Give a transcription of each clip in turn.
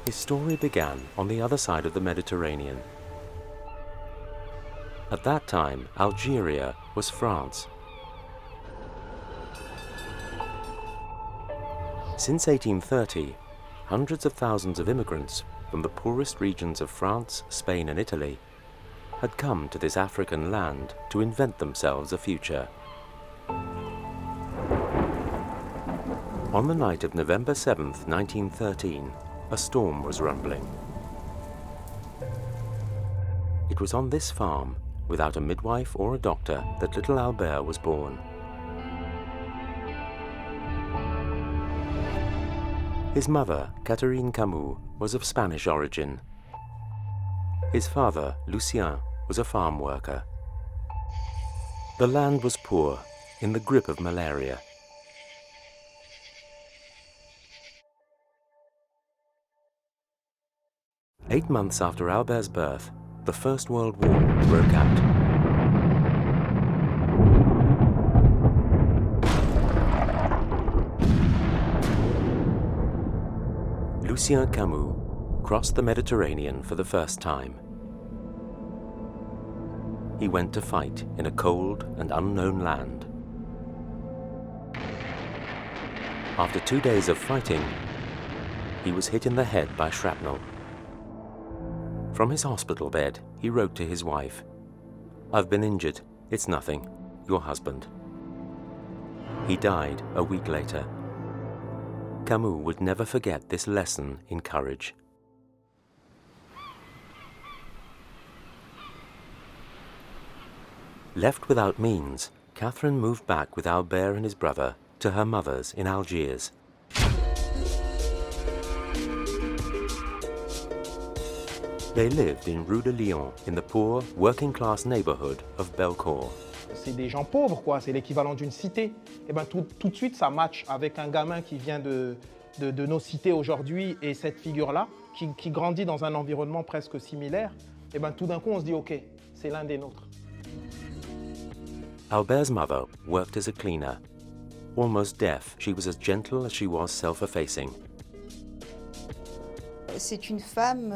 His story began on the other side of the Mediterranean. At that time, Algeria was France. Since 1830, hundreds of thousands of immigrants from the poorest regions of France, Spain and Italy had come to this African land to invent themselves a future. On the night of November 7th, 1913, a storm was rumbling. It was on this farm, without a midwife or a doctor, that little Albert was born. His mother, Catherine Camus, was of Spanish origin. His father, Lucien, was a farm worker. The land was poor, in the grip of malaria. Eight months after Albert's birth, the First World War broke out. Lucien Camus crossed the Mediterranean for the first time. He went to fight in a cold and unknown land. After 2 days of fighting, he was hit in the head by shrapnel. From his hospital bed, he wrote to his wife, "I've been injured. It's nothing. Your husband." He died a week later. Camus would never forget this lesson in courage. Left without means, Catherine moved back with Albert and his brother to her mother's in Algiers. They lived in Rue de Lyon, in the poor, working-class neighborhood of Belcourt. C'est des gens pauvres, quoi. C'est l'équivalent d'une cité. Et ben tout de suite, ça match avec un gamin qui vient de nos cités aujourd'hui et cette figure-là, qui grandit dans un environnement presque similaire. Et ben tout d'un coup, on se dit, OK, c'est l'un des nôtres. Albert's mother worked as a cleaner. Almost deaf, she was as gentle as she was self-effacing. C'est une femme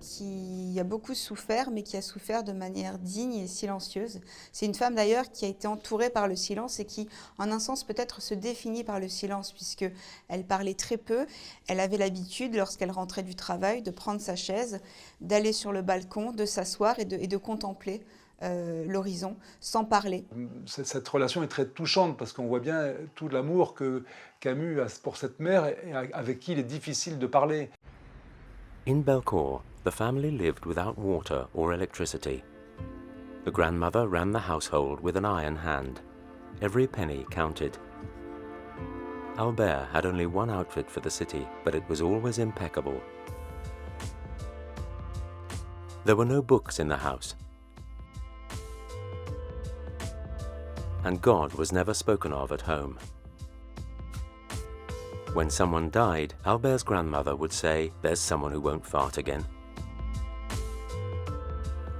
qui a beaucoup souffert, mais qui a souffert de manière digne et silencieuse. C'est une femme d'ailleurs qui a été entourée par le silence et qui, en un sens, peut-être se définit par le silence, puisqu'elle parlait très peu. Elle avait l'habitude, lorsqu'elle rentrait du travail, de prendre sa chaise, d'aller sur le balcon, de s'asseoir et de contempler l'horizon sans parler. Cette relation est très touchante parce qu'on voit bien tout l'amour que Camus a pour cette mère et avec qui il est difficile de parler. In Belcourt, the family lived without water or electricity. The grandmother ran the household with an iron hand. Every penny counted. Albert had only one outfit for the city, but it was always impeccable. There were no books in the house, and God was never spoken of at home. When someone died, Albert's grandmother would say, "There's someone who won't fart again."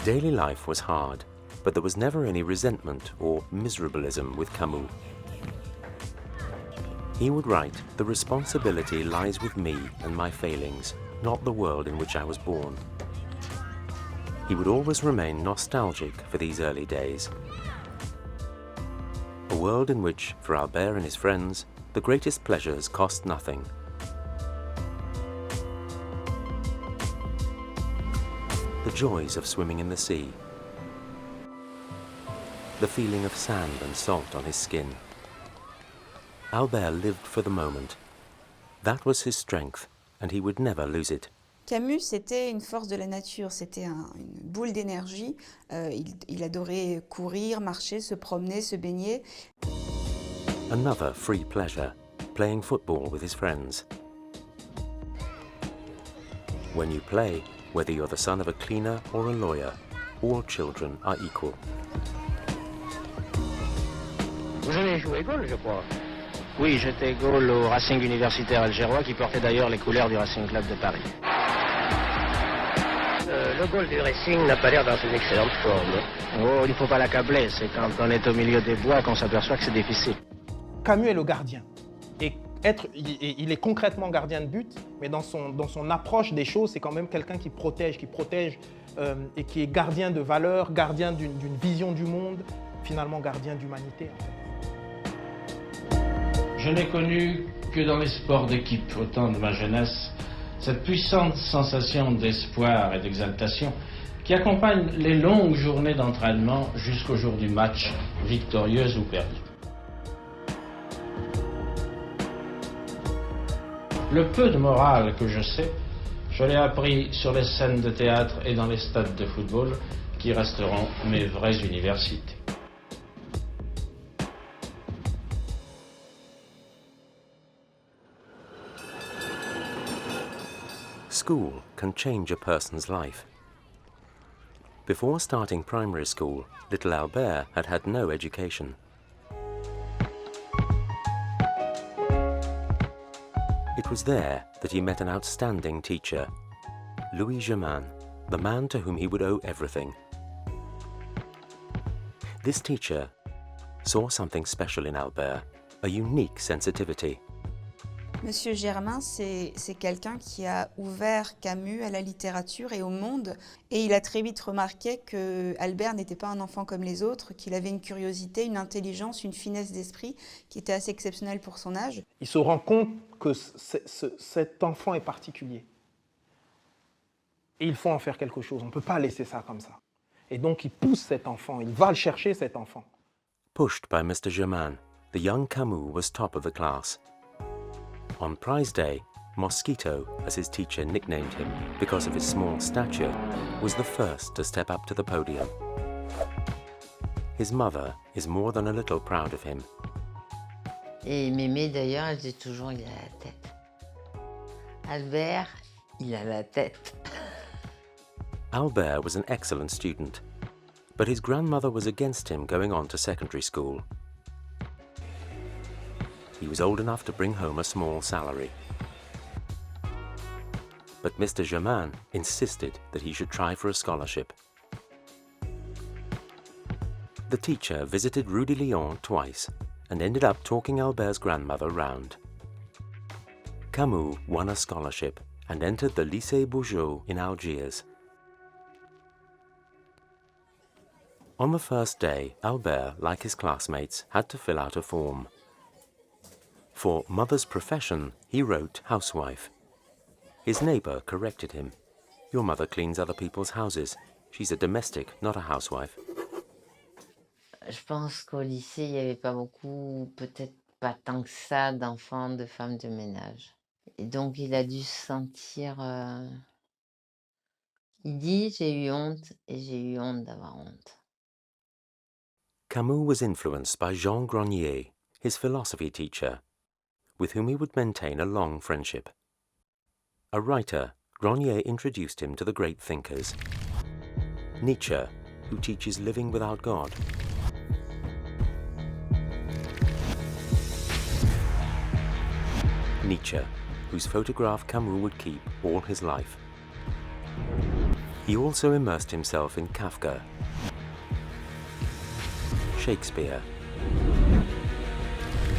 Daily life was hard, but there was never any resentment or miserabilism with Camus. He would write, "The responsibility lies with me and my failings, not the world in which I was born." He would always remain nostalgic for these early days. A world in which, for Albert and his friends, the greatest pleasures cost nothing. The joys of swimming in the sea. The feeling of sand and salt on his skin. Albert lived for the moment. That was his strength, and he would never lose it. Camus, c'était une force de la nature, c'était une boule d'énergie. Il adorait courir, marcher, se promener, se baigner. Another free pleasure, playing football with his friends. When you play, whether you're the son of a cleaner or a lawyer, all children are equal. Vous avez joué goal, je crois. Oui, j'étais goal au Racing universitaire algérois qui portait d'ailleurs les couleurs du Racing Club de Paris. Le goal du Racing n'a pas l'air dans une excellente forme. Oh, il ne faut pas l'accabler, c'est quand on est au milieu des bois qu'on s'aperçoit que c'est difficile. Camus est le gardien. Et Il est concrètement gardien de but, mais dans son approche des choses, c'est quand même quelqu'un qui protège et qui est gardien de valeurs, gardien d'une vision du monde, finalement gardien d'humanité. En fait. Je n'ai connu que dans les sports d'équipe, au temps de ma jeunesse, cette puissante sensation d'espoir et d'exaltation qui accompagne les longues journées d'entraînement jusqu'au jour du match, victorieuse ou perdue. Le peu de morale que je sais, je l'ai appris sur les scènes de théâtre et dans les stades de football qui resteront mes vraies universités. School can change a person's life. Before starting primary school, little Albert had had no education. It was there that he met an outstanding teacher, Louis Germain, the man to whom he would owe everything. This teacher saw something special in Albert, a unique sensitivity. Monsieur Germain, c'est quelqu'un qui a ouvert Camus à la littérature et au monde. Et il a très vite remarqué que Albert n'était pas un enfant comme les autres, qu'il avait une curiosité, une intelligence, une finesse d'esprit qui était assez exceptionnelle pour son âge. Il se rend compte que cet enfant est particulier. Et il faut en faire quelque chose. On ne peut pas laisser ça comme ça. Et donc il pousse cet enfant, il va le chercher cet enfant. Pushed by Mr. Germain, the young Camus was top of the class. On prize day, Mosquito, as his teacher nicknamed him because of his small stature, was the first to step up to the podium. His mother is more than a little proud of him. Et Mémé d'ailleurs, elle dit toujours il a la tête. Albert, il a la tête. Albert was an excellent student, but his grandmother was against him going on to secondary school. He was old enough to bring home a small salary. But Mr. Germain insisted that he should try for a scholarship. The teacher visited Rue de Lyon twice and ended up talking Albert's grandmother round. Camus won a scholarship and entered the Lycée Bourgeois in Algiers. On the first day, Albert, like his classmates, had to fill out a form. For mother's profession, he wrote housewife. His neighbor corrected him. Your mother cleans other people's houses. She's a domestic, not a housewife. Je pense qu'au lycée, il n'y avait pas beaucoup, peut-être pas tant que ça, d'enfants, de femmes de ménage. Et donc, il a dû se sentir... Il dit, j'ai eu honte et j'ai eu honte d'avoir honte. Camus was influenced by Jean Grenier, his philosophy teacher, with whom he would maintain a long friendship. A writer, Grenier introduced him to the great thinkers. Nietzsche, who teaches living without God. Nietzsche, whose photograph Camus would keep all his life. He also immersed himself in Kafka, Shakespeare,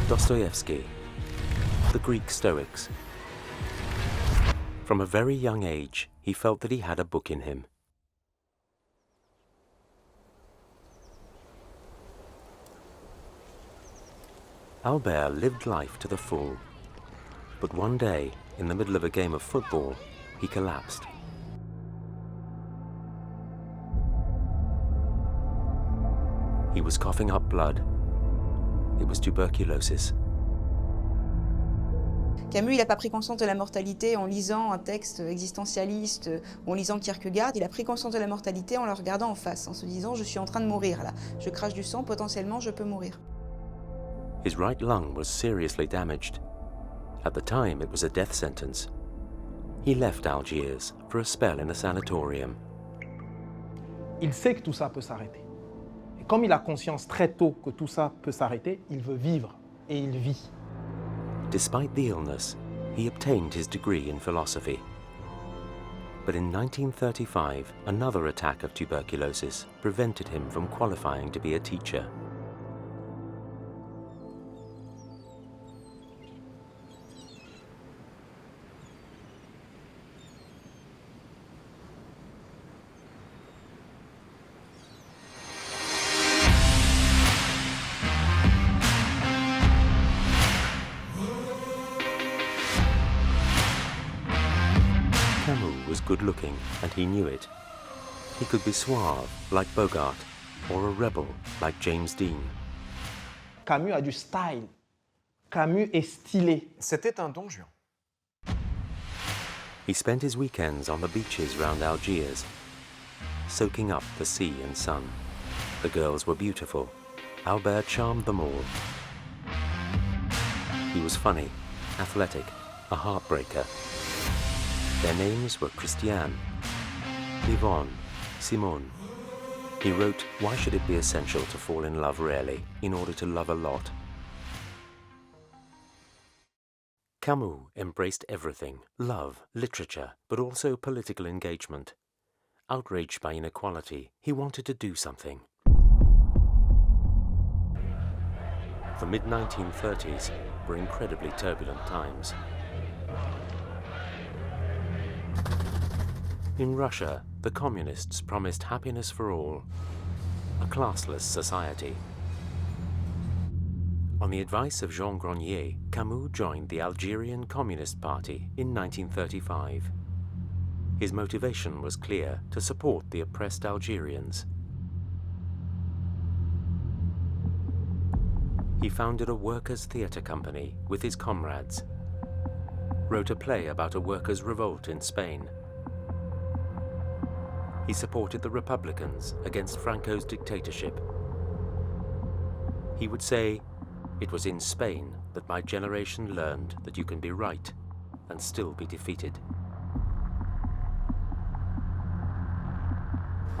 Dostoevsky, the Greek Stoics. From a very young age, he felt that he had a book in him. Albert lived life to the full, but one day, in the middle of a game of football, he collapsed. He was coughing up blood. It was tuberculosis. Camus, il n'a pas pris conscience de la mortalité en lisant un texte existentialiste ou en lisant Kierkegaard. Il a pris conscience de la mortalité en le regardant en face, en se disant « je suis en train de mourir là, je crache du sang, potentiellement je peux mourir ». His right lung was seriously damaged. At the time, it was a death sentence. He left Algiers for a spell in a sanatorium. Il sait que tout ça peut s'arrêter. Et comme il a conscience très tôt que tout ça peut s'arrêter, il veut vivre et il vit. Despite the illness, he obtained his degree in philosophy. But in 1935, another attack of tuberculosis prevented him from qualifying to be a teacher. good-looking, and he knew it. He could be suave, like Bogart, or a rebel, like James Dean. Camus a du style. Camus est stylé. C'était un don Juan. He spent his weekends on the beaches round Algiers, soaking up the sea and sun. The girls were beautiful. Albert charmed them all. He was funny, athletic, a heartbreaker. Their names were Christiane, Yvonne, Simone. He wrote, "Why should it be essential to fall in love rarely, in order to love a lot?" Camus embraced everything, love, literature, but also political engagement. Outraged by inequality, he wanted to do something. The mid-1930s were incredibly turbulent times. In Russia, the communists promised happiness for all, a classless society. On the advice of Jean Grenier, Camus joined the Algerian Communist Party in 1935. His motivation was clear: to support the oppressed Algerians. He founded a workers' theatre company with his comrades, wrote a play about a workers' revolt in Spain. He supported the Republicans against Franco's dictatorship. He would say, "It was in Spain that my generation learned that you can be right and still be defeated."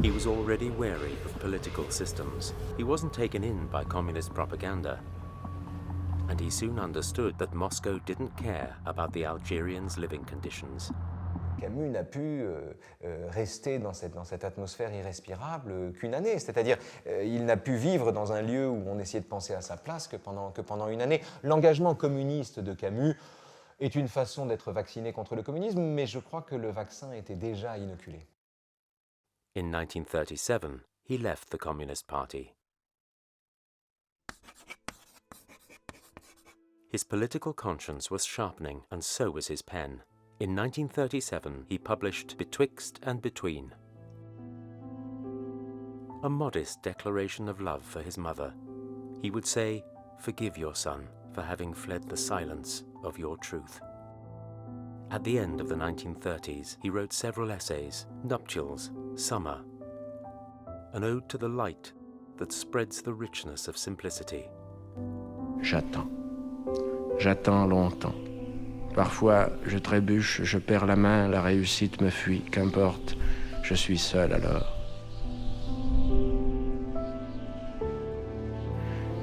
He was already wary of political systems. He wasn't taken in by communist propaganda. And he soon understood that Moscow didn't care about the Algerians' living conditions. Camus n'a pu rester dans cette atmosphère irrespirable qu'une année. C'est-à-dire, il n'a pu vivre dans un lieu où on essayait de penser à sa place que pendant une année. L'engagement communiste de Camus est une façon d'être vacciné contre le communisme, mais je crois que le vaccin était déjà inoculé. In 1937, he left the Communist Party. His political conscience was sharpening, and so was his pen. In 1937, he published Betwixt and Between, a modest declaration of love for his mother. He would say, "Forgive your son for having fled the silence of your truth." At the end of the 1930s, he wrote several essays: Nuptials, Summer, an ode to the light that spreads the richness of simplicity. J'attends. J'attends longtemps. Parfois, je trébuche, je perds la main, la réussite me fuit. Qu'importe, je suis seul alors.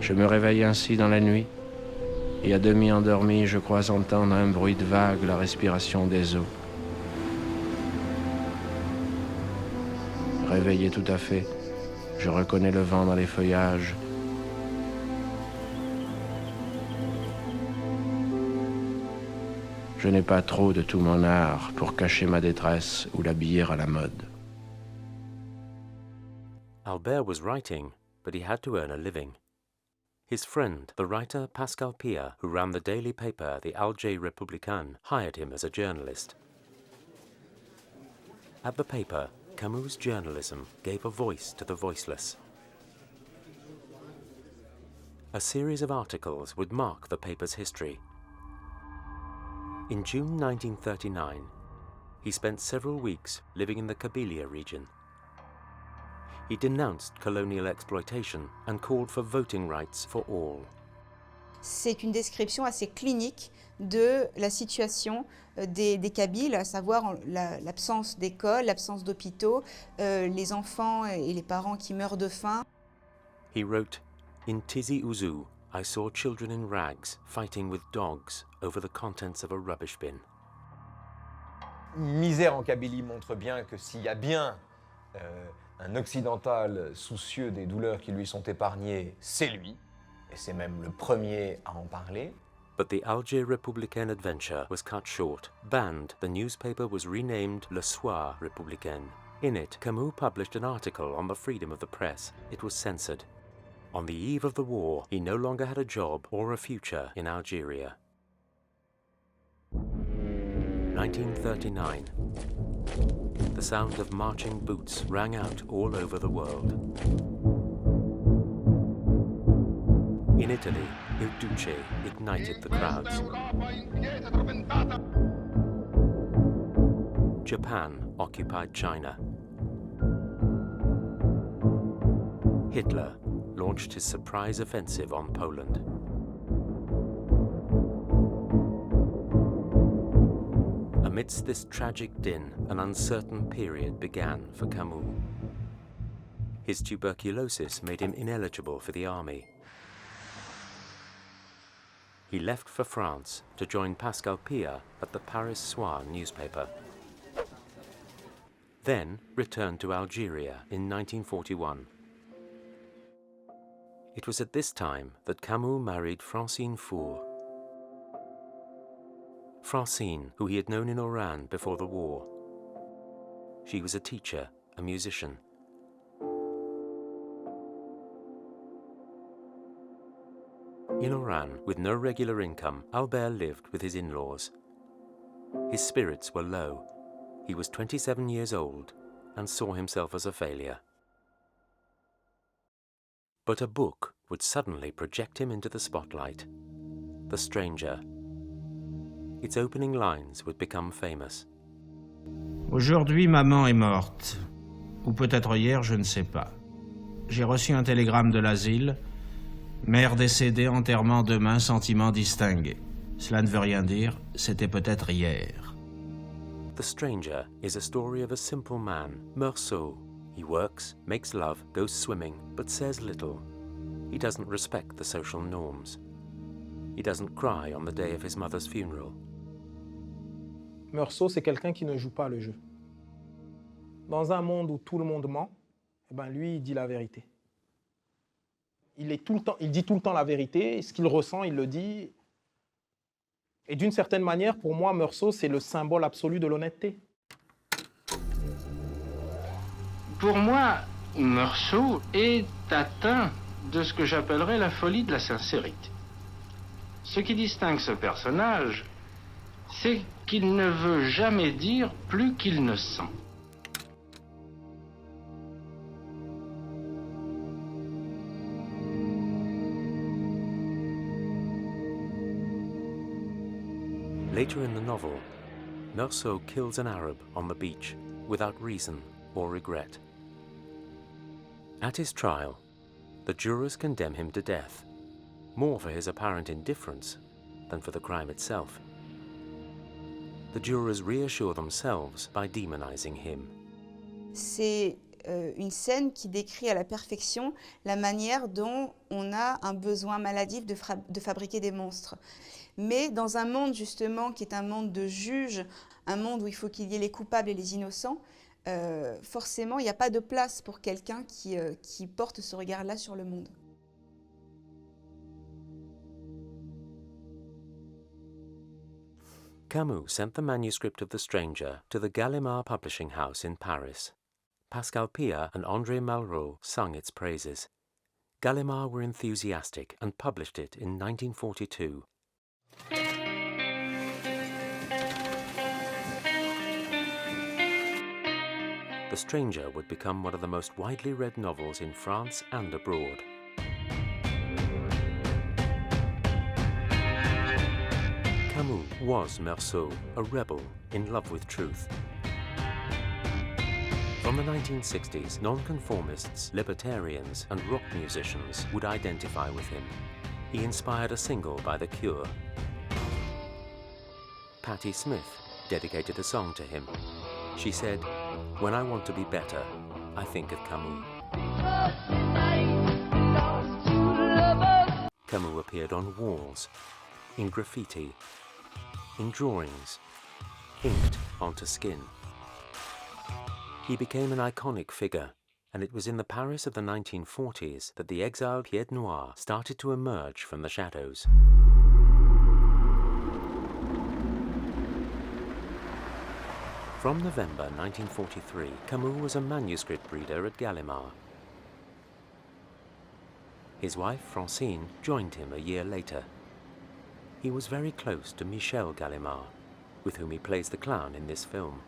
Je me réveille ainsi dans la nuit, et à demi endormi, je crois entendre un bruit de vague, la respiration des eaux. Réveillé tout à fait, je reconnais le vent dans les feuillages. Je n'ai pas trop de tout mon art pour cacher ma détresse ou l'habiller à la mode. Albert was writing, but he had to earn a living. His friend, the writer Pascal Pia, who ran the daily paper the Alger Républicain, hired him as a journalist. At the paper, Camus' journalism gave a voice to the voiceless. A series of articles would mark the paper's history. In June 1939, he spent several weeks living in the Kabylia region. He denounced colonial exploitation and called for voting rights for all. C'est une description assez clinique de la situation des Kabyles, à savoir l'absence d'écoles, l'absence d'hôpitaux, les enfants et les parents qui meurent de faim. He wrote, "In Tizi Ouzou, I saw children in rags fighting with dogs over the contents of a rubbish bin." Misère en Kabylie montre bien que s'il y a bien un occidental soucieux des douleurs qui lui sont épargnées, c'est lui, et c'est même le premier à en parler. But the Alger Républicain adventure was cut short. Banned, the newspaper was renamed Le Soir Républicain. In it, Camus published an article on the freedom of the press. It was censored. On the eve of the war, he no longer had a job or a future in Algeria. 1939. The sound of marching boots rang out all over the world. In Italy, Il Duce ignited the crowds. Japan occupied China. Hitler launched his surprise offensive on Poland. Amidst this tragic din, an uncertain period began for Camus. His tuberculosis made him ineligible for the army. He left for France to join Pascal Pia at the Paris Soir newspaper. Then returned to Algeria in 1941. It was at this time that Camus married Francine Four. Francine, who he had known in Oran before the war. She was a teacher, a musician. In Oran, with no regular income, Albert lived with his in-laws. His spirits were low. He was 27 years old and saw himself as a failure. But a book would suddenly project him into the spotlight. The Stranger. Its opening lines would become famous. Aujourd'hui, maman est morte. Ou peut-être hier, je ne sais pas. J'ai reçu un télégramme de l'asile. Mère décédée, enterrement demain, sentiment distingué. Cela ne veut rien dire, c'était peut-être hier. The Stranger is a story of a simple man, Meursault. He works, makes love, goes swimming, but says little. He doesn't respect the social norms. He doesn't cry on the day of his mother's funeral. Meursault, c'est quelqu'un qui ne joue pas le jeu. Dans un monde où tout le monde ment, eh ben lui, il dit la vérité. Il dit tout le temps la vérité, ce qu'il ressent, il le dit. Et d'une certaine manière, pour moi, Meursault, c'est le symbole absolu de l'honnêteté. Pour moi, Meursault est atteint de ce que j'appellerais la folie de la sincérité. Ce qui distingue ce personnage, c'est qu'il ne veut jamais dire plus qu'il ne sent. Later in the novel, Meursault kills an Arab on the beach without reason or regret. At his trial, the jurors condemn him to death, more for his apparent indifference than for the crime itself. The jurors reassure themselves by demonizing him. C'est une scène qui décrit à la perfection la manière dont on a un besoin maladif de fabriquer des monstres. Mais dans un monde justement qui est un monde de juges, un monde où il faut qu'il y ait les coupables et les innocents, forcément il n'y a pas de place pour quelqu'un qui porte ce regard-là sur le monde. Camus sent the manuscript of The Stranger to the Gallimard publishing house in Paris. Pascal Pia and André Malraux sung its praises. Gallimard were enthusiastic and published it in 1942. The Stranger would become one of the most widely read novels in France and abroad. Camus was Meursault, a rebel in love with truth. From the 1960s, nonconformists, libertarians, and rock musicians would identify with him. He inspired a single by The Cure. Patti Smith dedicated a song to him. She said, "When I want to be better, I think of Camus." Camus appeared on walls, in graffiti, in drawings, inked onto skin. He became an iconic figure, and it was in the Paris of the 1940s that the exiled pied noir started to emerge from the shadows. From November 1943, Camus was a manuscript reader at Gallimard. His wife, Francine, joined him a year later. He was very close to Michel Gallimard, with whom he plays the clown in this film.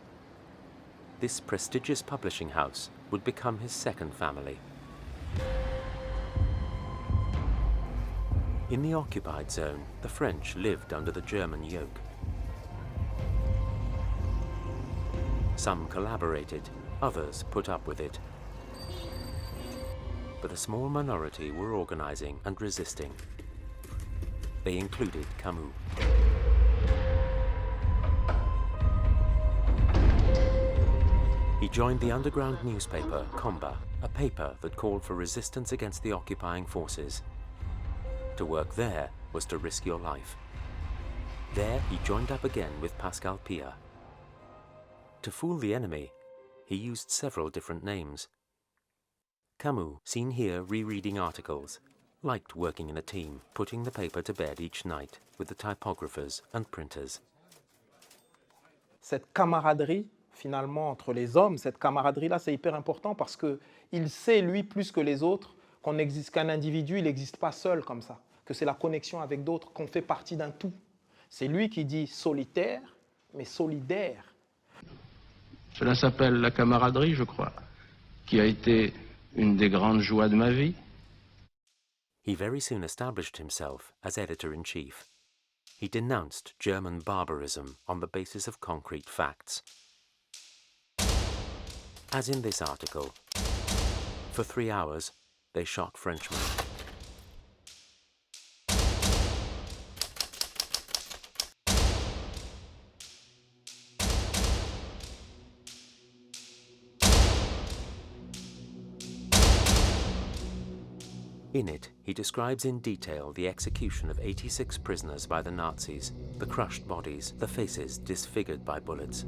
this prestigious publishing house would become his second family. In the occupied zone, the French lived under the German yoke. Some collaborated, others put up with it. But a small minority were organizing and resisting. They included Camus. He joined the underground newspaper, Combat, a paper that called for resistance against the occupying forces. To work there was to risk your life. There he joined up again with Pascal Pia. To fool the enemy, he used several different names. Camus, seen here rereading articles, liked working in a team, putting the paper to bed each night with the typographers and printers. Cette camaraderie, finalement, entre les hommes, cette camaraderie-là, c'est hyper important parce qu'il sait, lui, plus que les autres, qu'un individu, il n'existe pas seul comme ça, que c'est la connexion avec d'autres, qu'on fait partie d'un tout. C'est lui qui dit solitaire, mais solidaire. Cela s'appelle la camaraderie, je crois, qui a été une des grandes joies de ma vie. He very soon established himself as editor-in-chief. He denounced German barbarism on the basis of concrete facts. As in this article, for 3 hours, they shot Frenchmen. In it, he describes in detail the execution of 86 prisoners by the Nazis, the crushed bodies, the faces disfigured by bullets.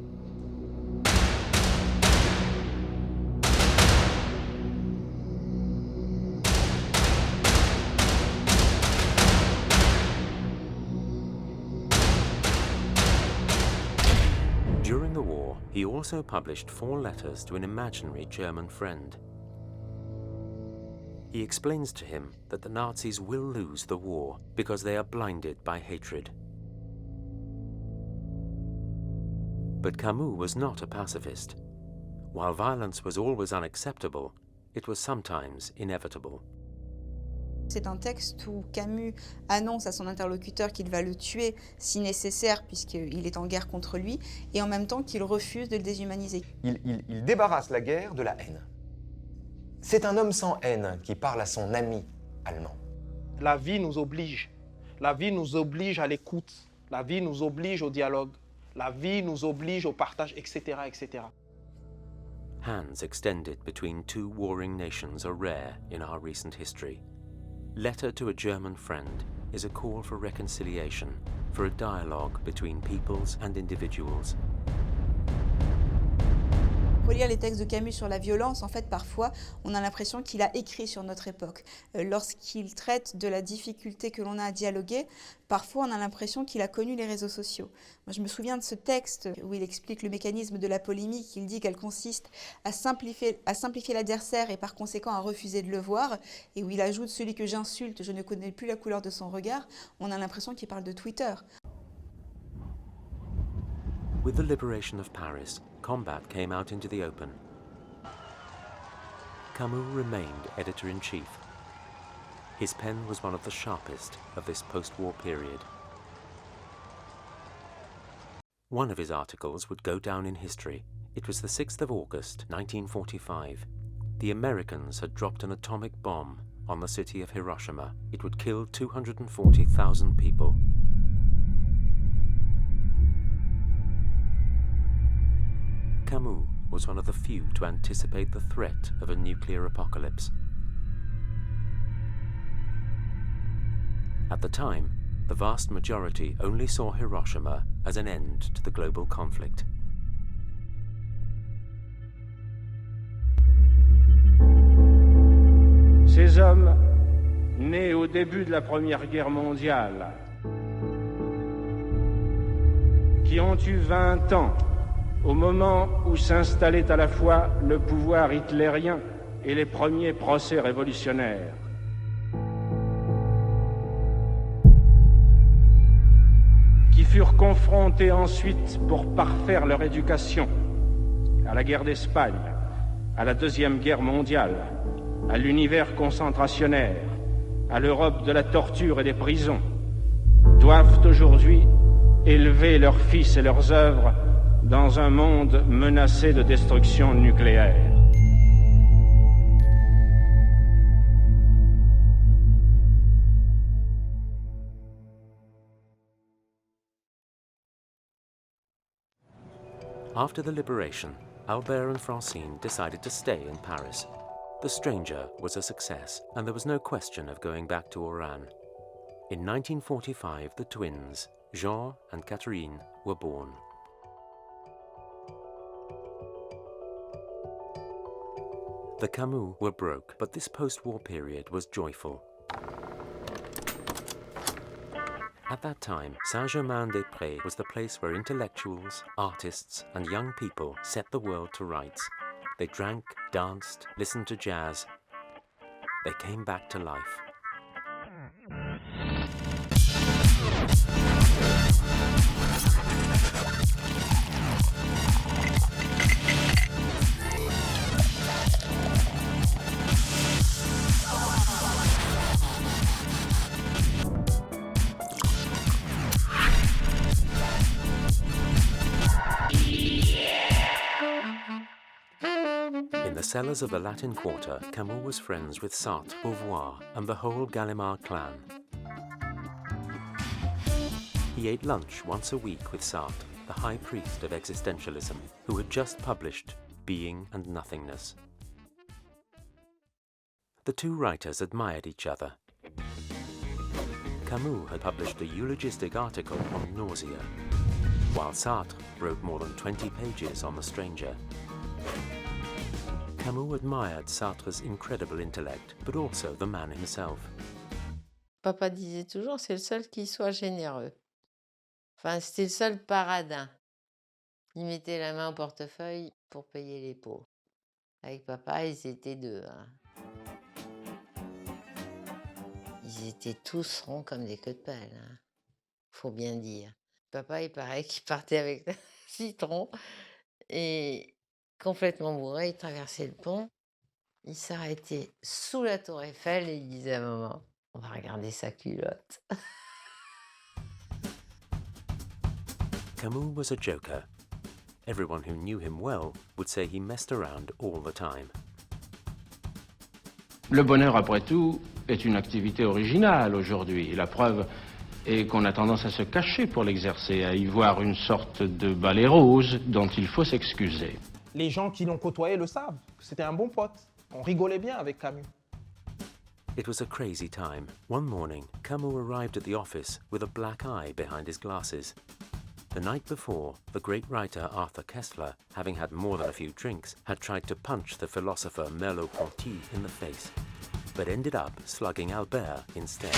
During the war, he also published 4 letters to an imaginary German friend. He explains to him that the Nazis will lose the war because they are blinded by hatred. But Camus was not a pacifist. While violence was always unacceptable, it was sometimes inevitable. C'est un texte où Camus annonce à son interlocuteur qu'il va le tuer si nécessaire, puisqu'il est en guerre contre lui, et en même temps qu'il refuse de le déshumaniser. Il débarrasse la guerre de la haine. C'est un homme sans haine qui parle à son ami allemand. La vie nous oblige. La vie nous oblige à l'écoute. La vie nous oblige au dialogue. La vie nous oblige au partage, etc., etc. Hands extended between 2 warring nations are rare in our recent history. Letter to a German friend is a call for reconciliation, for a dialogue between peoples and individuals. Relire les textes de Camus sur la violence, en fait, parfois, on a l'impression qu'il a écrit sur notre époque. Lorsqu'il traite de la difficulté que l'on a à dialoguer, parfois, on a l'impression qu'il a connu les réseaux sociaux. Moi, je me souviens de ce texte où il explique le mécanisme de la polémique. Il dit qu'elle consiste à simplifier l'adversaire et par conséquent à refuser de le voir. Et où il ajoute « celui que j'insulte, je ne connais plus la couleur de son regard ». On a l'impression qu'il parle de Twitter. With the liberation of Paris, combat came out into the open. Camus remained editor-in-chief. His pen was one of the sharpest of this post-war period. One of his articles would go down in history. It was the 6th of August, 1945. The Americans had dropped an atomic bomb on the city of Hiroshima. It would kill 240,000 people. Camus was one of the few to anticipate the threat of a nuclear apocalypse. At the time, the vast majority only saw Hiroshima as an end to the global conflict. Ces hommes, nés au début de la Première Guerre mondiale, qui ont eu 20 ans au moment où s'installait à la fois le pouvoir hitlérien et les premiers procès révolutionnaires. Qui furent confrontés ensuite pour parfaire leur éducation à la guerre d'Espagne, à la Deuxième Guerre mondiale, à l'univers concentrationnaire, à l'Europe de la torture et des prisons, doivent aujourd'hui élever leurs fils et leurs œuvres dans un monde menacé de destruction nucléaire. After the liberation, Albert and Francine decided to stay in Paris. The Stranger was a success, and there was no question of going back to Oran. In 1945, the twins, Jean and Catherine, were born. The Camus were broke, but this post-war period was joyful. At that time, Saint-Germain-des-Prés was the place where intellectuals, artists, and young people set the world to rights. They drank, danced, listened to jazz. They came back to life. In the cellars of the Latin Quarter, Camus was friends with Sartre, Beauvoir, and the whole Gallimard clan. He ate lunch once a week with Sartre, the high priest of existentialism, who had just published Being and Nothingness. The two writers admired each other. Camus had published a eulogistic article on nausea, while Sartre wrote more than 20 pages on The Stranger. Camus admired Sartre's incredible intellect, but also the man himself. Papa disait toujours, c'est le seul qui soit généreux. Enfin, c'était le seul paradin. Il mettait la main au portefeuille pour payer les pots. Avec papa, ils étaient deux. Hein. Ils étaient tous ronds comme des queues de pelle. Hein. Faut bien dire. Papa, il paraît qu'il partait avec un citron et complètement bourré, il traversait le pont. Il s'arrêtait sous la tour Eiffel et il disait à maman, on va regarder sa culotte. Camus was a joker. Everyone who knew him well would say he messed around all the time. Le bonheur, après tout, est une activité originale aujourd'hui. La preuve est qu'on a tendance à se cacher pour l'exercer, à y voir une sorte de balai rose dont il faut s'excuser. Les gens qui l'ont côtoyé le savent. C'était un bon pote. On rigolait bien avec Camus. It was a crazy time. One morning, Camus arrived at the office with a black eye behind his glasses. The night before, the great writer Arthur Koestler, having had more than a few drinks, had tried to punch the philosopher Merleau-Ponty in the face, but ended up slugging Albert instead.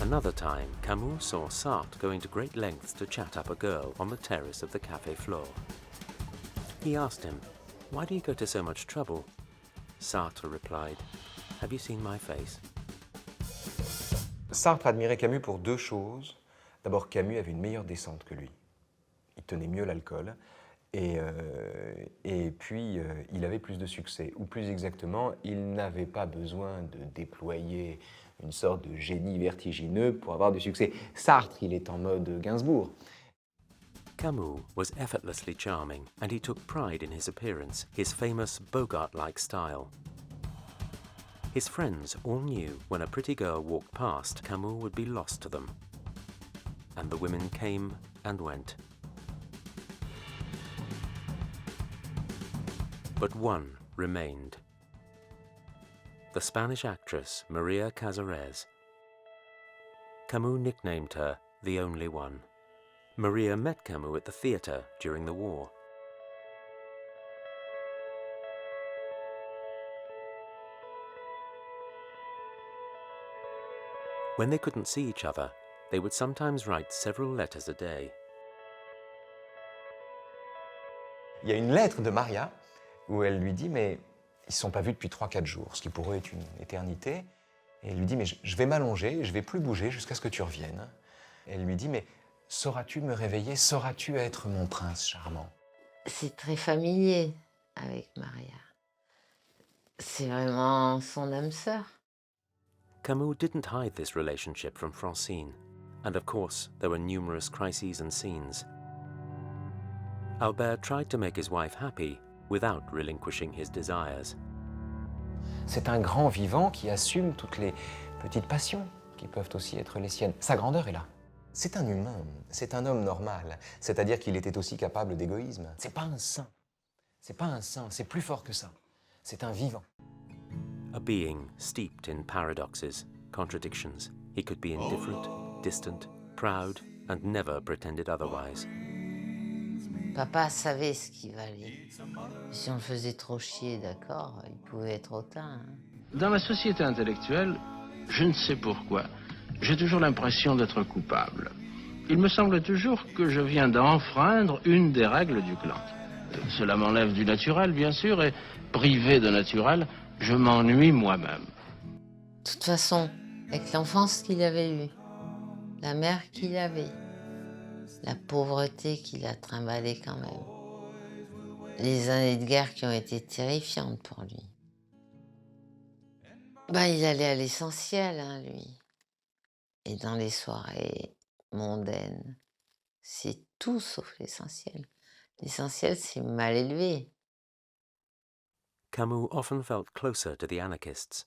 Another time, Camus saw Sartre going to great lengths to chat up a girl on the terrace of the Café Flore. He asked him, "Why do you go to so much trouble?" Sartre replied, "Have you seen my face?" Sartre admirait Camus pour deux choses. D'abord, Camus avait une meilleure descente que lui. Il tenait mieux l'alcool et puis il avait plus de succès. Ou plus exactement, il n'avait pas besoin de déployer une sorte de génie vertigineux pour avoir du succès. Sartre, il est en mode Gainsbourg. Camus was effortlessly charming, and he took pride in his appearance, his famous Bogart-like style. His friends all knew when a pretty girl walked past, Camus would be lost to them. And the women came and went. But one remained. The Spanish actress Maria Cazares. Camus nicknamed her the Only One. Maria met Camus at the theatre during the war. When they couldn't see each other, they would sometimes write several letters a day. Il y a une lettre de Maria où elle lui dit « mais ils ne se sont pas vus depuis 3-4 jours », ce qui pour eux est une éternité. Et il lui dit, mais je vais m'allonger, je vais plus bouger jusqu'à ce que tu reviennes. Et elle lui dit, mais sauras-tu me réveiller, sauras-tu être mon prince charmant? C'est très familier avec Maria. C'est vraiment son âme sœur. Camus didn't hide this relationship from Francine, and of course there were numerous crises and scenes. Albert tried to make his wife happy without relinquishing his desires. C'est un grand vivant qui assume toutes les petites passions qui peuvent aussi être les siennes. Sa grandeur est là. C'est un humain, c'est un homme normal, c'est-à-dire qu'il était aussi capable d'égoïsme. C'est pas un saint, c'est pas un saint, c'est plus fort que ça. C'est un vivant. A being steeped in paradoxes, contradictions. He could be indifferent, distant, proud, and never pretended otherwise. Papa savait ce qu'il valait. Si on le faisait trop chier, d'accord, il pouvait être hautain. Dans la société intellectuelle, je ne sais pourquoi, j'ai toujours l'impression d'être coupable. Il me semble toujours que je viens d'enfreindre une des règles du clan. Cela m'enlève du naturel, bien sûr, et privé de naturel, je m'ennuie moi-même. De toute façon, avec l'enfance qu'il avait eue, la mère qu'il avait, la pauvreté qu'il a trimballée quand même, les années de guerre qui ont été terrifiantes pour lui. Il allait à l'essentiel, hein, lui. Et dans les soirées mondaines, c'est tout sauf l'essentiel. L'essentiel, c'est mal élevé. Camus often felt closer to the anarchists.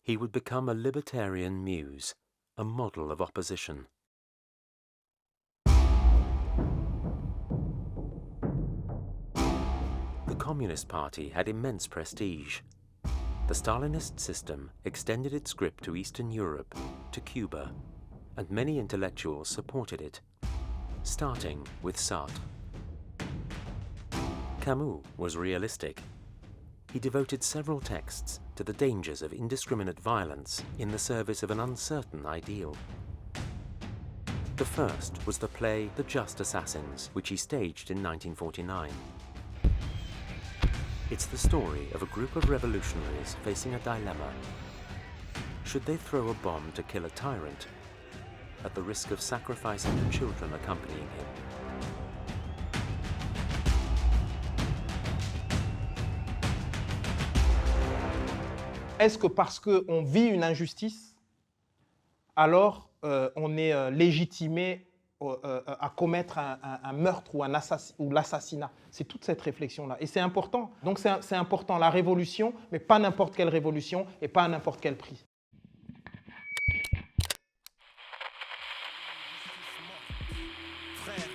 He would become a libertarian muse, a model of opposition. The Communist Party had immense prestige. The Stalinist system extended its grip to Eastern Europe, to Cuba, and many intellectuals supported it, starting with Sartre. Camus was realistic. He devoted several texts to the dangers of indiscriminate violence in the service of an uncertain ideal. The first was the play The Just Assassins, which he staged in 1949. It's the story of a group of revolutionaries facing a dilemma. Should they throw a bomb to kill a tyrant, at the risk of sacrificing the children accompanying him? Est-ce que parce qu'on vit une injustice, alors on est légitimé à commettre un meurtre ou l'assassinat? C'est toute cette réflexion-là. Et c'est important. Donc c'est important, la révolution, mais pas n'importe quelle révolution et pas à n'importe quel prix. Frère,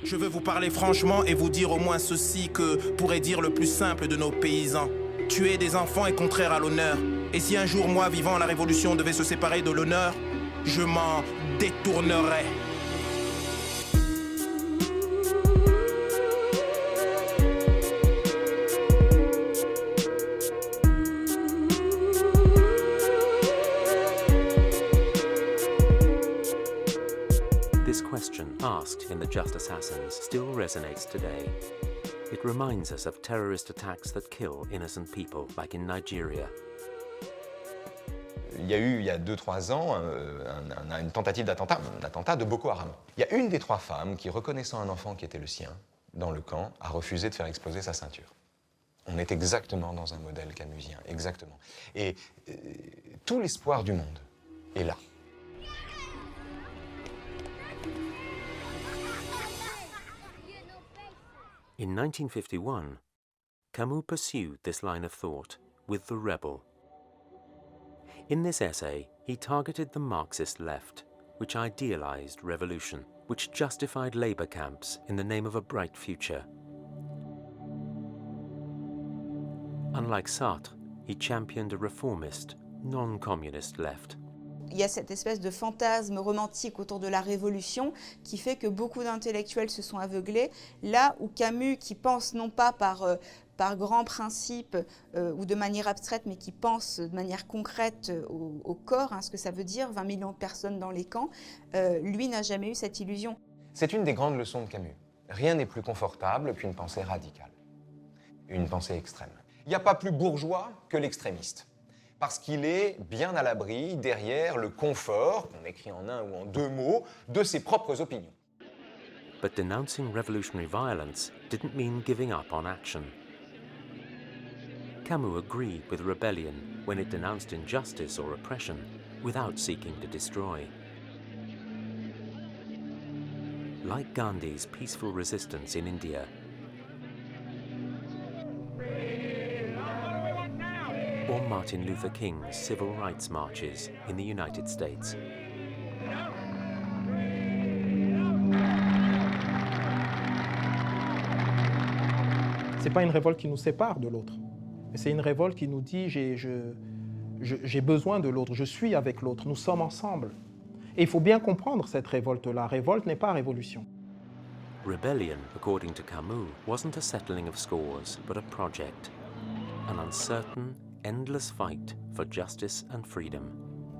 je veux vous parler franchement et vous dire au moins ceci que pourrait dire le plus simple de nos paysans. Tuer des enfants est contraire à l'honneur. Et si un jour, moi, vivant, la révolution devait se séparer de l'honneur, je m'en détournerais. This question, asked in The Just Assassins, still resonates today. It reminds us of terrorist attacks that kill innocent people, like in Nigeria. Il y a eu, il y a 2-3 ans, une tentative d'attentat de Boko Haram. Il y a une des 3 femmes qui, reconnaissant un enfant qui était le sien, dans le camp, a refusé de faire exploser sa ceinture. On est exactement dans un modèle camusien, exactement. Et tout l'espoir du monde est là. In 1951, Camus pursued this line of thought with The Rebel. In this essay, he targeted the Marxist left, which idealized revolution, which justified labor camps in the name of a bright future. Unlike Sartre, he championed a reformist, non-communist left. Il y a cette espèce de fantasme romantique autour de la révolution qui fait que beaucoup d'intellectuels se sont aveuglés, là où Camus, qui pense non pas par grands principes ou de manière abstraite, mais qui pense de manière concrète au corps, hein, ce que ça veut dire, 20 millions de personnes dans les camps, lui n'a jamais eu cette illusion. C'est une des grandes leçons de Camus. Rien n'est plus confortable qu'une pensée radicale, une pensée extrême. Il n'y a pas plus bourgeois que l'extrémiste. parce qu'il est bien à l'abri derrière le confort, qu'on écrit en un ou en deux mots, de ses propres opinions. But denouncing revolutionary violence didn't mean giving up on action. Camus agreed with rebellion when it denounced injustice or oppression without seeking to destroy. Like Gandhi's peaceful resistance in India, or Martin Luther King's civil rights marches in the United States. C'est pas une révolte qui nous sépare de l'autre, mais c'est une révolte qui nous dit j'ai besoin de l'autre, je suis avec l'autre, nous sommes ensemble. Et il faut bien comprendre cette révolte-là. Révolte n'est pas révolution. Rebellion, according to Camus, wasn't a settling of scores, but a project, an uncertain, endless fight for justice and freedom.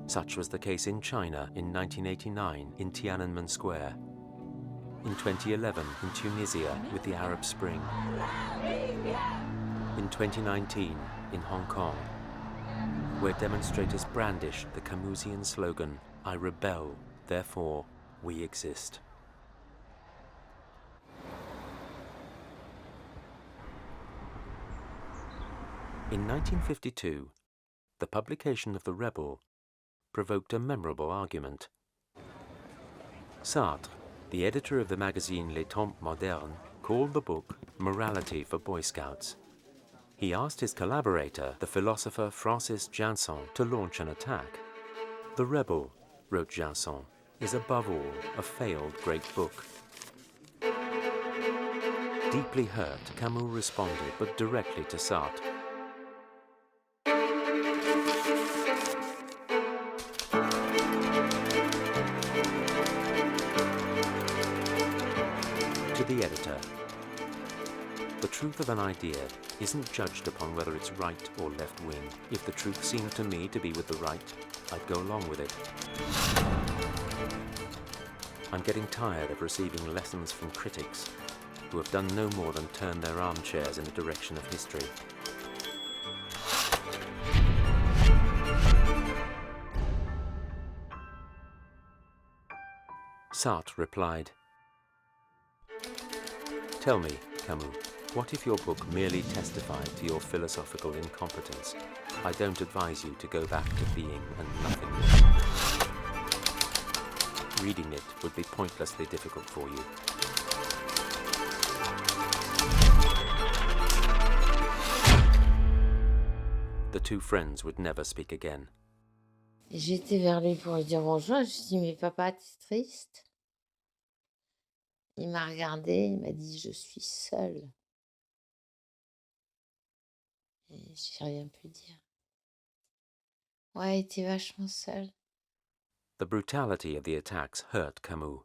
Such was the case in China in 1989 in Tiananmen Square, in 2011 in Tunisia with the Arab Spring, in 2019 in Hong Kong, where demonstrators brandished the Camusian slogan, "I rebel, therefore we exist." In 1952, the publication of The Rebel provoked a memorable argument. Sartre, the editor of the magazine Les Temps Modernes, called the book Morality for Boy Scouts. He asked his collaborator, the philosopher Francis Janson, to launch an attack. The Rebel, wrote Janson, is above all a failed great book. Deeply hurt, Camus responded, but directly to Sartre. To the editor, the truth of an idea isn't judged upon whether it's right or left-wing. If the truth seemed to me to be with the right, I'd go along with it. I'm getting tired of receiving lessons from critics who have done no more than turn their armchairs in the direction of history. Sartre replied, "Tell me, Camus, what if your book merely testified to your philosophical incompetence? I don't advise you to go back to being and nothingness. Reading it would be pointlessly difficult for you." The two friends would never speak again. J'étais vers lui pour lui dire bonjour. Je lui ai dit, mais papa, t'es triste? Il m'a regardé, il m'a dit, je suis seule. Et j'ai rien pu dire. Ouais, il était vachement seul. The brutality of the attacks hurt Camus.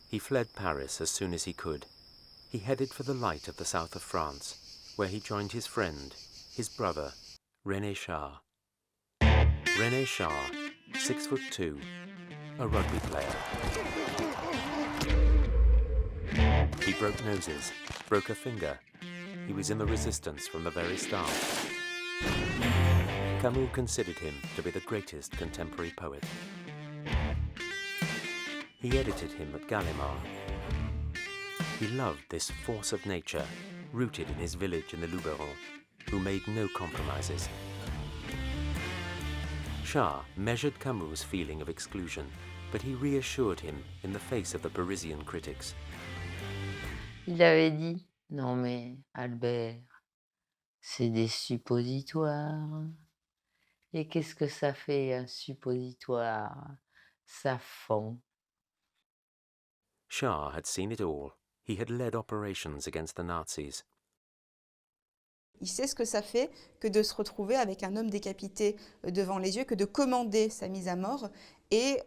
He fled Paris as soon as he could. He headed for the light of the south of France, where he joined his friend, his brother, René Char. René Char, 6'2", a rugby player. He broke noses, broke a finger. He was in the resistance from the very start. Camus considered him to be the greatest contemporary poet. He edited him at Gallimard. He loved this force of nature, rooted in his village in the Luberon, who made no compromises. Char measured Camus' feeling of exclusion, but he reassured him in the face of the Parisian critics. Il avait dit, non mais Albert, c'est des suppositoires. Et qu'est-ce que ça fait un suppositoire? Ça fond. Char had seen it all. He had led operations against the Nazis. Il sait ce que ça fait que de se retrouver avec un homme décapité devant les yeux, que de commander sa mise à mort. Et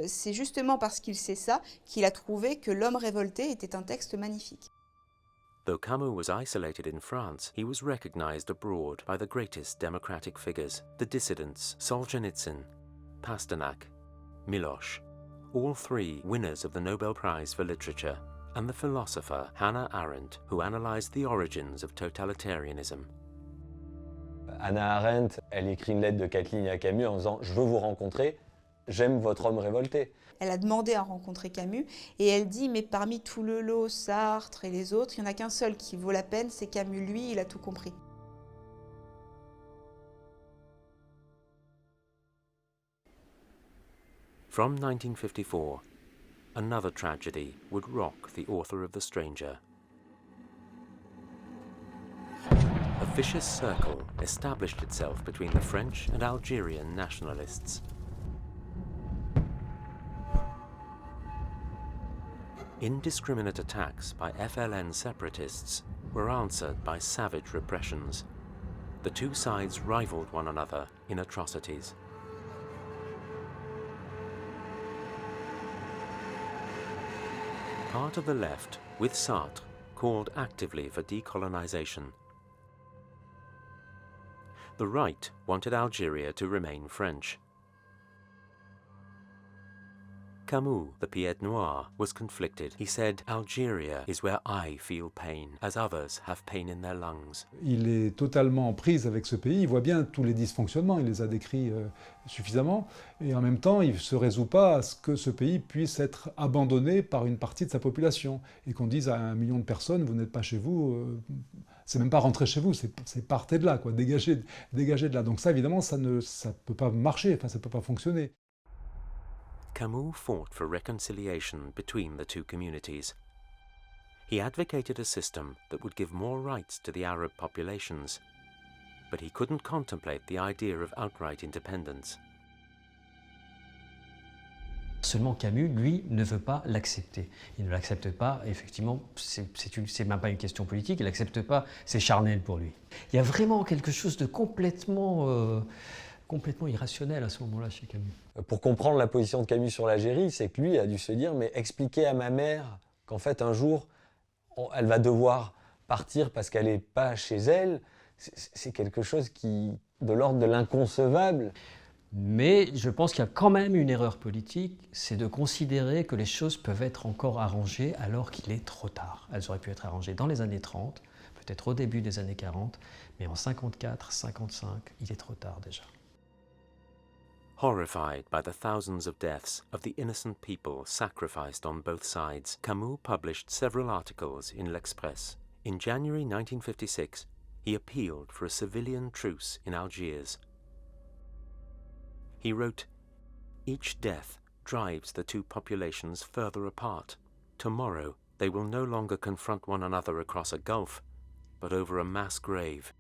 c'est justement parce qu'il sait ça qu'il a trouvé que L'homme révolté était un texte magnifique. Though Camus was isolated in France, he was recognized abroad by the greatest democratic figures, the dissidents Solzhenitsyn, Pasternak, Miloš, all three winners of the Nobel Prize for Literature, and the philosopher Hannah Arendt, who analyzed the origins of totalitarianism. Hannah Arendt, elle écrit une lettre de 4 lignes à Camus en disant « Je veux vous rencontrer, j'aime votre homme révolté ». Elle a demandé à rencontrer Camus et elle dit mais parmi tout le lot, Sartre et les autres, il n'y en a qu'un seul qui vaut la peine, c'est Camus. Lui, il a tout compris. From 1954, another tragedy would rock the author of The Stranger. A vicious circle established itself between the French and Algerian nationalists. Indiscriminate attacks by FLN separatists were answered by savage repressions. The two sides rivaled one another in atrocities. Part of the left, with Sartre, called actively for decolonization. The right wanted Algeria to remain French. Camus, the Pied Noir, was conflicted. He said, Algeria is where I feel pain, as others have pain in their lungs. Il est totalement en prise avec ce pays, il voit bien tous les dysfonctionnements, il les a décrits suffisamment, et en même temps, il ne se résout pas à ce que ce pays puisse être abandonné par une partie de sa population, et qu'on dise à 1 million de personnes, vous n'êtes pas chez vous, c'est même pas rentrer chez vous, c'est partez de là, quoi, dégagez de là. Donc ça, évidemment, ça ne peut pas marcher, enfin, ça ne peut pas fonctionner. Camus fought for reconciliation between the two communities. He advocated a system that would give more rights to the Arab populations, but he couldn't contemplate the idea of outright independence. Seulement Camus, lui, ne veut pas l'accepter. Il ne l'accepte pas, effectivement, c'est même pas une question politique, il n'accepte pas, c'est charnel pour lui. Il y a vraiment quelque chose de complètement irrationnel à ce moment-là chez Camus. Pour comprendre la position de Camus sur l'Algérie, c'est que lui a dû se dire, mais expliquer à ma mère qu'en fait un jour, elle va devoir partir parce qu'elle n'est pas chez elle, c'est quelque chose qui, de l'ordre de l'inconcevable. Mais je pense qu'il y a quand même une erreur politique, c'est de considérer que les choses peuvent être encore arrangées alors qu'il est trop tard. Elles auraient pu être arrangées dans les années 30, peut-être au début des années 40, mais en 54, 55, il est trop tard déjà. Horrified by the thousands of deaths of the innocent people sacrificed on both sides, Camus published several articles in L'Express. In January 1956, he appealed for a civilian truce in Algiers. He wrote, "Each death drives the two populations further apart. Tomorrow, they will no longer confront one another across a gulf, but over a mass grave."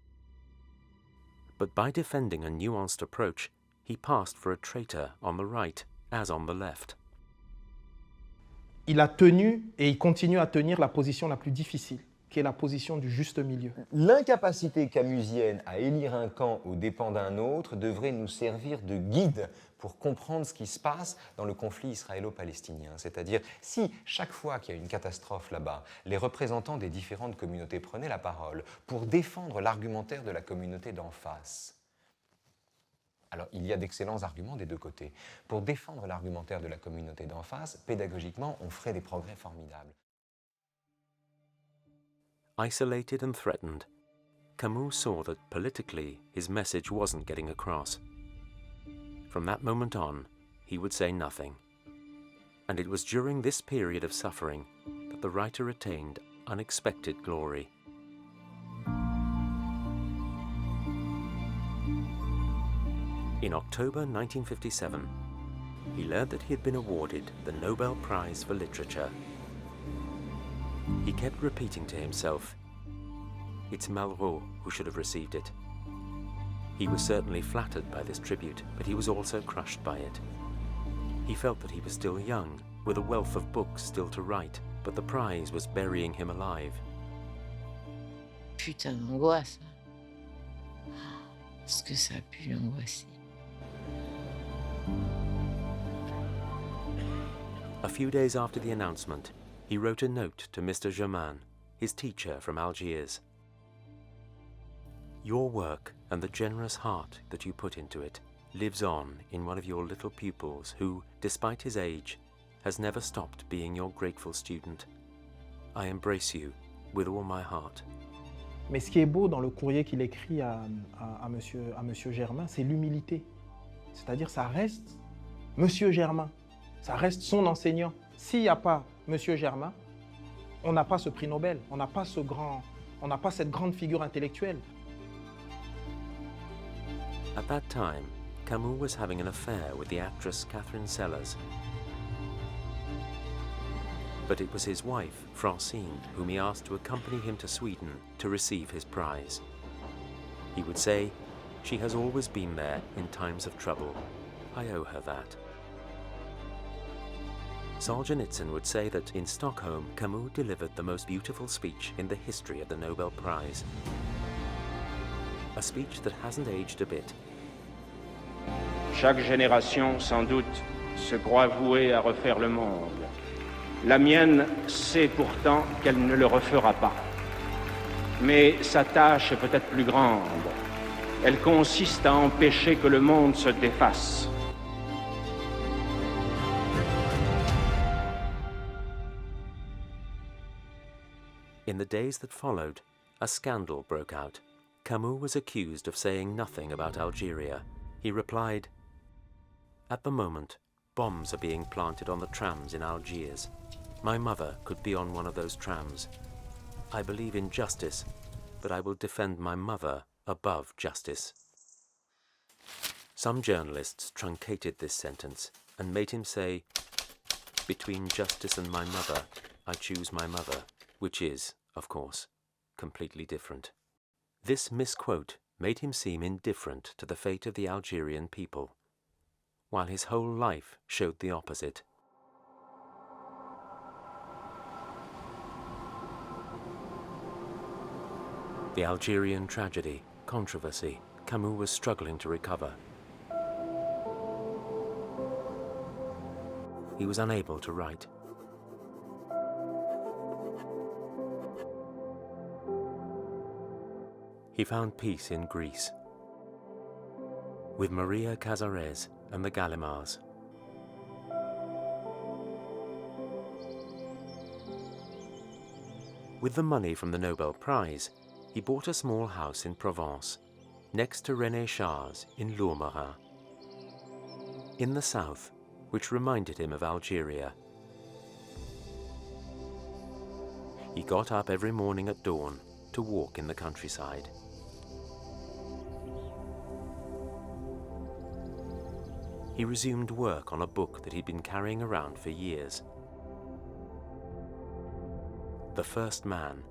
But by defending a nuanced approach, he passed for a traitor on the right as on the left. Il a tenu et il continue à tenir la position la plus difficile, qui est la position du juste milieu. L'incapacité camusienne à élire un camp aux dépens d'un autre devrait nous servir de guide pour comprendre ce qui se passe dans le conflit israélo-palestinien. C'est-à-dire, si chaque fois qu'il y a une catastrophe là-bas, les représentants des différentes communautés prenaient la parole pour défendre l'argumentaire de la communauté d'en face, alors, il y a d'excellents arguments des deux côtés. Pour défendre l'argumentaire de la communauté d'en face, pédagogiquement, on ferait des progrès formidables. Isolated and threatened, Camus saw that politically his message wasn't getting across. From that moment on, he would say nothing. And it was during this period of suffering that the writer attained unexpected glory. In October 1957, he learned that he had been awarded the Nobel Prize for Literature. He kept repeating to himself, "It's Malraux who should have received it." He was certainly flattered by this tribute, but he was also crushed by it. He felt that he was still young, with a wealth of books still to write, but the prize was burying him alive. Putain d'angoisse. Est-ce que ça a pu l'angoisser? A few days after the announcement, he wrote a note to Mr. Germain, his teacher from Algiers. "Your work and the generous heart that you put into it lives on in one of your little pupils who, despite his age, has never stopped being your grateful student. I embrace you with all my heart." Mais ce qui est beau dans le courrier qu'il écrit à monsieur Germain, c'est l'humilité. C'est-à-dire ça reste Monsieur Germain, ça reste son enseignant. S'il n'y a pas Monsieur Germain, on n'a pas ce prix Nobel, on n'a pas cette grande figure intellectuelle. At that time, Camus was having an affair with the actress Catherine Sellers. But it was his wife, Francine, whom he asked to accompany him to Sweden to receive his prize. He would say, "She has always been there in times of trouble. I owe her that." Solzhenitsyn would say that in Stockholm, Camus delivered the most beautiful speech in the history of the Nobel Prize. A speech that hasn't aged a bit. Chaque génération, sans doute, se croit vouée à refaire le monde. La mienne sait pourtant qu'elle ne le refera pas. Mais sa tâche est peut-être plus grande. Elle consiste à empêcher que le monde se défasse. In the days that followed, a scandal broke out. Camus was accused of saying nothing about Algeria. He replied, "At the moment, bombs are being planted on the trams in Algiers. My mother could be on one of those trams. I believe in justice, but I will defend my mother above justice." Some journalists truncated this sentence and made him say, "Between justice and my mother, I choose my mother," which is, of course, completely different. This misquote made him seem indifferent to the fate of the Algerian people, while his whole life showed the opposite. The Algerian tragedy, controversy, Camus was struggling to recover. He was unable to write. He found peace in Greece, with Maria Cazares and the Gallimards. With the money from the Nobel Prize, he bought a small house in Provence, next to René Char's in Lourmarin, in the south, which reminded him of Algeria. He got up every morning at dawn to walk in the countryside. He resumed work on a book that he'd been carrying around for years. The First Man.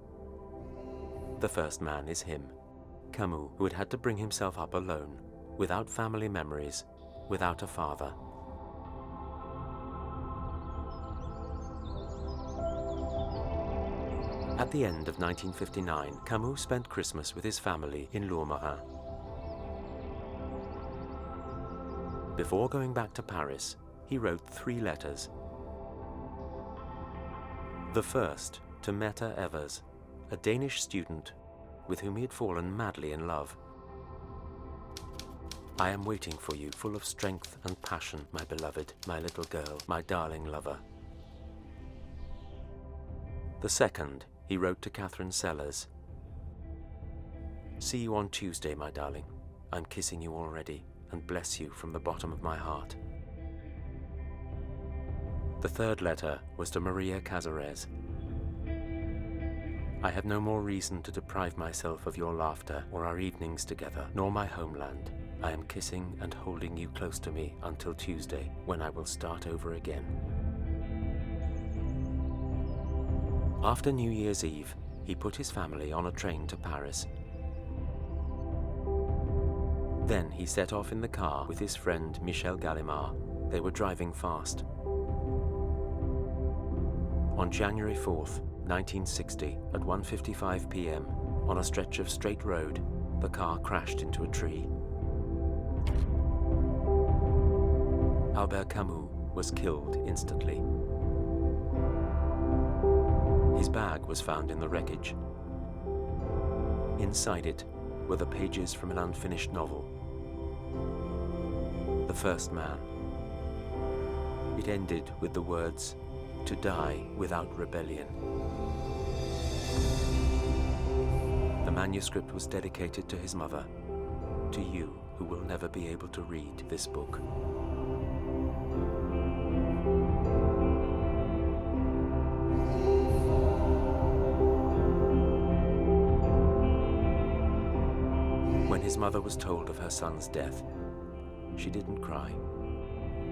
The first man is him, Camus, who had to bring himself up alone, without family memories, without a father. At the end of 1959, Camus spent Christmas with his family in Lourmarin. Before going back to Paris, he wrote 3 letters. The first to Mette Evers, a Danish student with whom he had fallen madly in love. "I am waiting for you, full of strength and passion, my beloved, my little girl, my darling lover." The second he wrote to Catherine Sellers. "See you on Tuesday, my darling. I'm kissing you already and bless you from the bottom of my heart." The third letter was to Maria Cazares. "I have no more reason to deprive myself of your laughter or our evenings together, nor my homeland. I am kissing and holding you close to me until Tuesday, when I will start over again." After New Year's Eve, he put his family on a train to Paris. Then he set off in the car with his friend Michel Gallimard. They were driving fast. On January 4th, 1960, at 1:55 p.m., on a stretch of straight road, the car crashed into a tree. Albert Camus was killed instantly. His bag was found in the wreckage. Inside it were the pages from an unfinished novel, The First Man. It ended with the words, "To die without rebellion." The manuscript was dedicated to his mother, to you who will never be able to read this book. When his mother was told of her son's death, she didn't cry.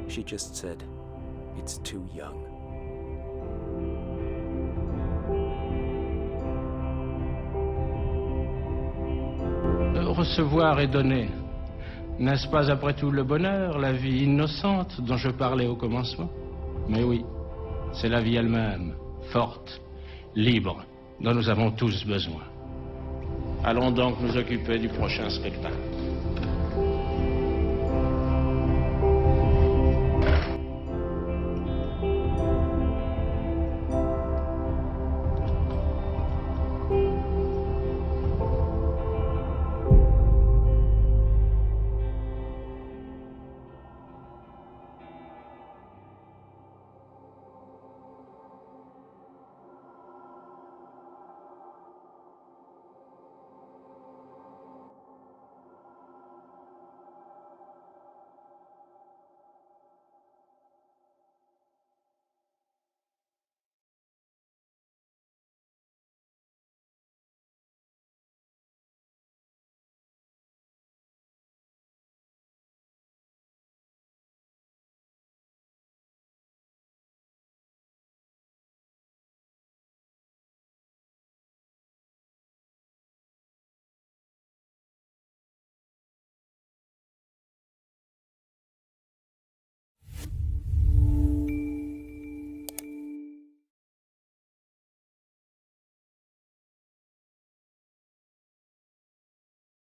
She just said, "It's too young." Recevoir et donner, n'est-ce pas après tout le bonheur, la vie innocente dont je parlais au commencement? Mais oui, c'est la vie elle-même, forte, libre, dont nous avons tous besoin. Allons donc nous occuper du prochain spectacle.